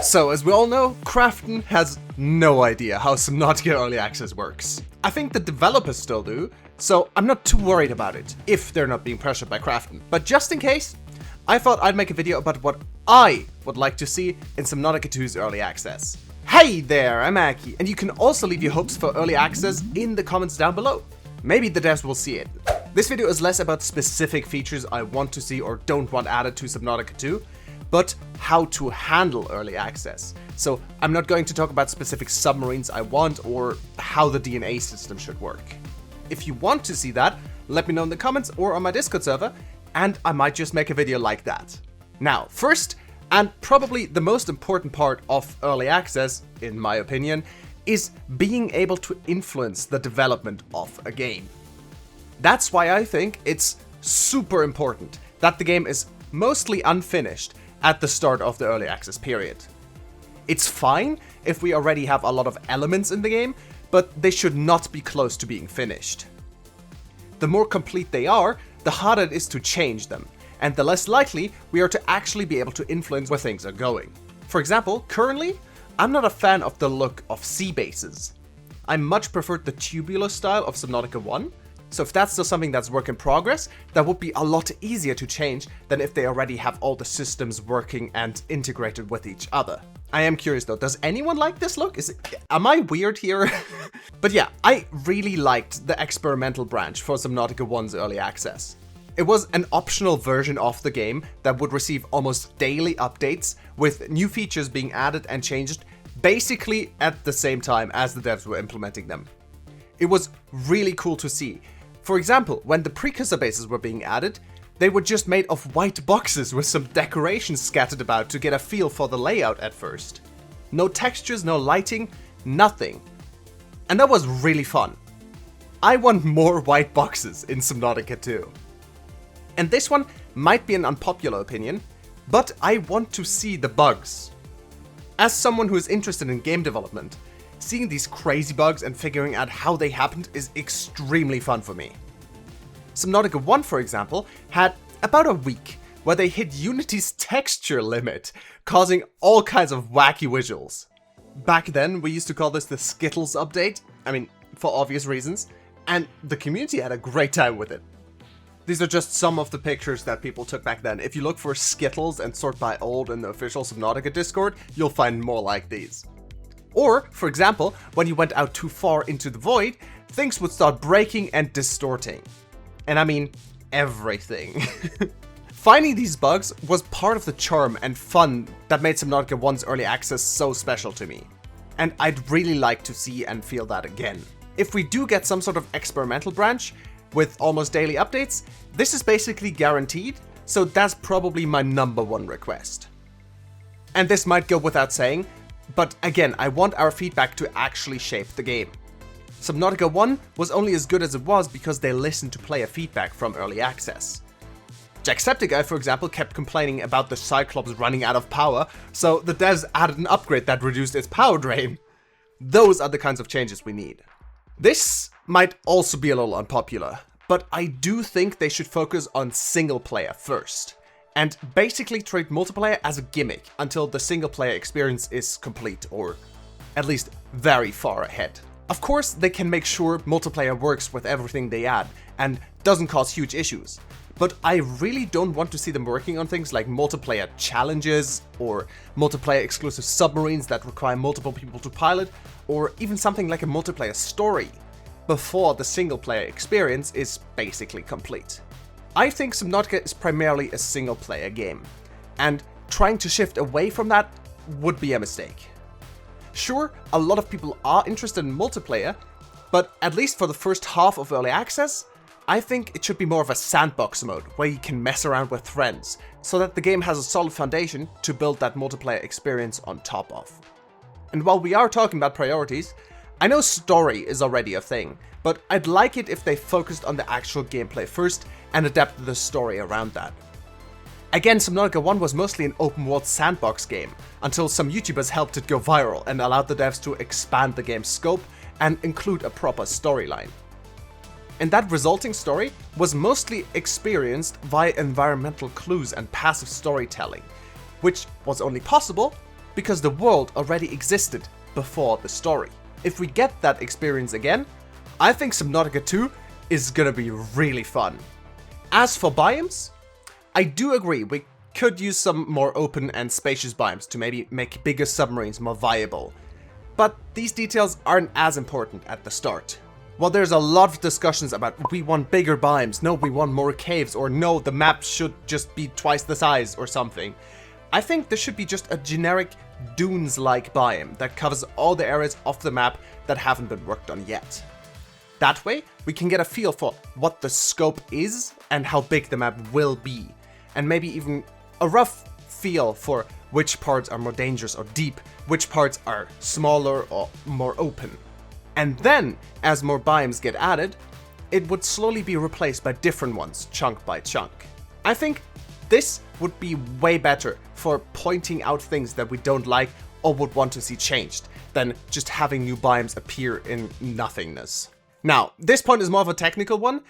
So, as we all know, Krafton has no idea how Subnautica Early Access works. I think the developers still do, so I'm not too worried about it, if they're not being pressured by Krafton. But just in case, I thought I'd make a video about what I would like to see in Subnautica 2's Early Access. Hey there, I'm Aki, and you can also leave your hopes for Early Access in the comments down below. Maybe the devs will see it. This video is less about specific features I want to see or don't want added to Subnautica 2, but how to handle early access. So I'm not going to talk about specific submarines I want or how the DNA system should work. If you want to see that, let me know in the comments or on my Discord server, and I might just make a video like that. Now, first, and probably the most important part of early access, in my opinion, is being able to influence the development of a game. That's why I think it's super important that the game is mostly unfinished at the start of the early access period. It's fine if we already have a lot of elements in the game, but they should not be close to being finished. The more complete they are, the harder it is to change them, and the less likely we are to actually be able to influence where things are going. For example, currently, I'm not a fan of the look of sea bases. I much preferred the tubular style of Subnautica 1, so if that's still something that's work in progress, that would be a lot easier to change than if they already have all the systems working and integrated with each other. I am curious though, does anyone like this look? Am I weird here? But yeah, I really liked the experimental branch for Subnautica 1's early access. It was an optional version of the game that would receive almost daily updates, with new features being added and changed basically at the same time as the devs were implementing them. It was really cool to see. For example, when the precursor bases were being added, they were just made of white boxes with some decorations scattered about to get a feel for the layout at first. No textures, no lighting, nothing. And that was really fun. I want more white boxes in Subnautica 2. And this one might be an unpopular opinion, but I want to see the bugs. As someone who is interested in game development, seeing these crazy bugs and figuring out how they happened is extremely fun for me. Subnautica 1, for example, had about a week where they hit Unity's texture limit, causing all kinds of wacky visuals. Back then, we used to call this the Skittles update, I mean, for obvious reasons, and the community had a great time with it. These are just some of the pictures that people took back then. If you look for Skittles and sort by old in the official Subnautica Discord, you'll find more like these. Or, for example, when you went out too far into the void, things would start breaking and distorting. And I mean, everything. Finding these bugs was part of the charm and fun that made Subnautica 1's early access so special to me. And I'd really like to see and feel that again. If we do get some sort of experimental branch with almost daily updates, this is basically guaranteed, so that's probably my #1 request. And this might go without saying, but again, I want our feedback to actually shape the game. Subnautica 1 was only as good as it was because they listened to player feedback from early access. Jacksepticeye, for example, kept complaining about the Cyclops running out of power, so the devs added an upgrade that reduced its power drain. Those are the kinds of changes we need. This might also be a little unpopular, but I do think they should focus on single player first, and basically treat multiplayer as a gimmick until the single player experience is complete, or at least very far ahead. Of course, they can make sure multiplayer works with everything they add, and doesn't cause huge issues, but I really don't want to see them working on things like multiplayer challenges, or multiplayer exclusive submarines that require multiple people to pilot, or even something like a multiplayer story, before the single player experience is basically complete. I think Subnautica is primarily a single player game, and trying to shift away from that would be a mistake. Sure, a lot of people are interested in multiplayer, but at least for the first half of early access, I think it should be more of a sandbox mode where you can mess around with friends, so that the game has a solid foundation to build that multiplayer experience on top of. And while we are talking about priorities, I know story is already a thing, but I'd like it if they focused on the actual gameplay first and adapted the story around that. Again, Subnautica 1 was mostly an open world sandbox game, until some YouTubers helped it go viral and allowed the devs to expand the game's scope and include a proper storyline. And that resulting story was mostly experienced via environmental clues and passive storytelling, which was only possible because the world already existed before the story. If we get that experience again, I think Subnautica 2 is gonna be really fun. As for biomes, I do agree we could use some more open and spacious biomes to maybe make bigger submarines more viable. But these details aren't as important at the start. While there's a lot of discussions about we want bigger biomes, no we want more caves, or no the map should just be twice the size or something, I think there should be just a generic dunes-like biome that covers all the areas of the map that haven't been worked on yet. That way, we can get a feel for what the scope is and how big the map will be, and maybe even a rough feel for which parts are more dangerous or deep, which parts are smaller or more open. And then, as more biomes get added, it would slowly be replaced by different ones, chunk by chunk. I think this would be way better for pointing out things that we don't like or would want to see changed, than just having new biomes appear in nothingness. Now, this point is more of a technical one,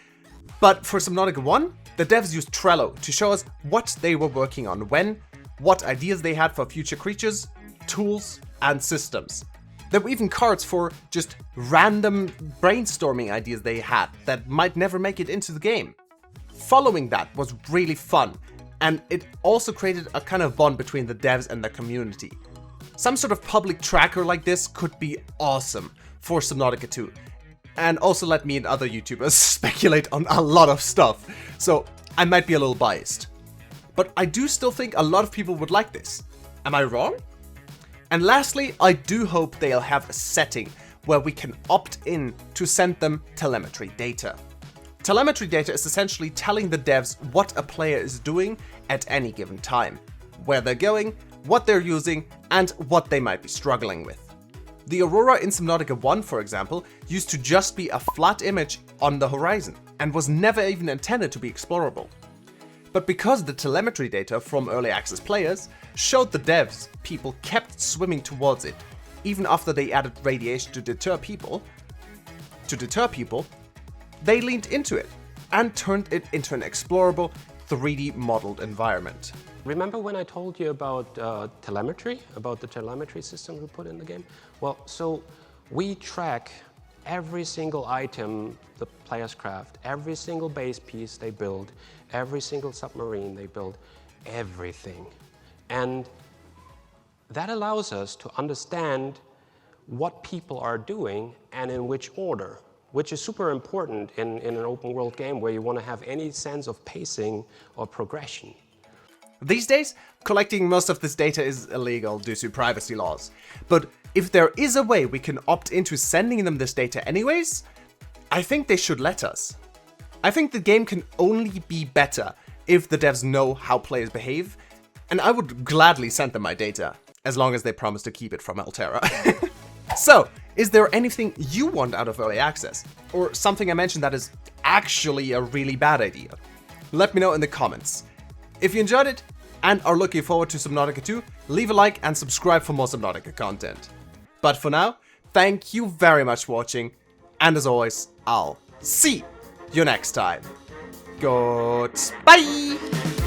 but for Subnautica 1, the devs used Trello to show us what they were working on when, what ideas they had for future creatures, tools, and systems. There were even cards for just random brainstorming ideas they had that might never make it into the game. Following that was really fun, and it also created a kind of bond between the devs and the community. Some sort of public tracker like this could be awesome for Subnautica 2, and also let me and other YouTubers speculate on a lot of stuff, so I might be a little biased. But I do still think a lot of people would like this. Am I wrong? And lastly, I do hope they'll have a setting where we can opt in to send them telemetry data. Telemetry data is essentially telling the devs what a player is doing at any given time, where they're going, what they're using, and what they might be struggling with. The Aurora in Subnautica 1, for example, used to just be a flat image on the horizon, and was never even intended to be explorable. But because the telemetry data from early access players showed the devs people kept swimming towards it, even after they added radiation to deter people, they leaned into it and turned it into an explorable 3D modeled environment. Remember when I told you about telemetry, about the telemetry system we put in the game? Well, so we track every single item the players craft, every single base piece they build, every single submarine they build, everything. And that allows us to understand what people are doing and in which order, which is super important in an open world game where you want to have any sense of pacing or progression. These days, collecting most of this data is illegal due to privacy laws. But if there is a way we can opt into sending them this data anyways, I think they should let us. I think the game can only be better if the devs know how players behave, and I would gladly send them my data, as long as they promise to keep it from Altera. So, is there anything you want out of early access? Or something I mentioned that is actually a really bad idea? Let me know in the comments. If you enjoyed it and are looking forward to Subnautica 2, leave a like and subscribe for more Subnautica content. But for now, thank you very much for watching, and as always, I'll see you next time. Goodbye!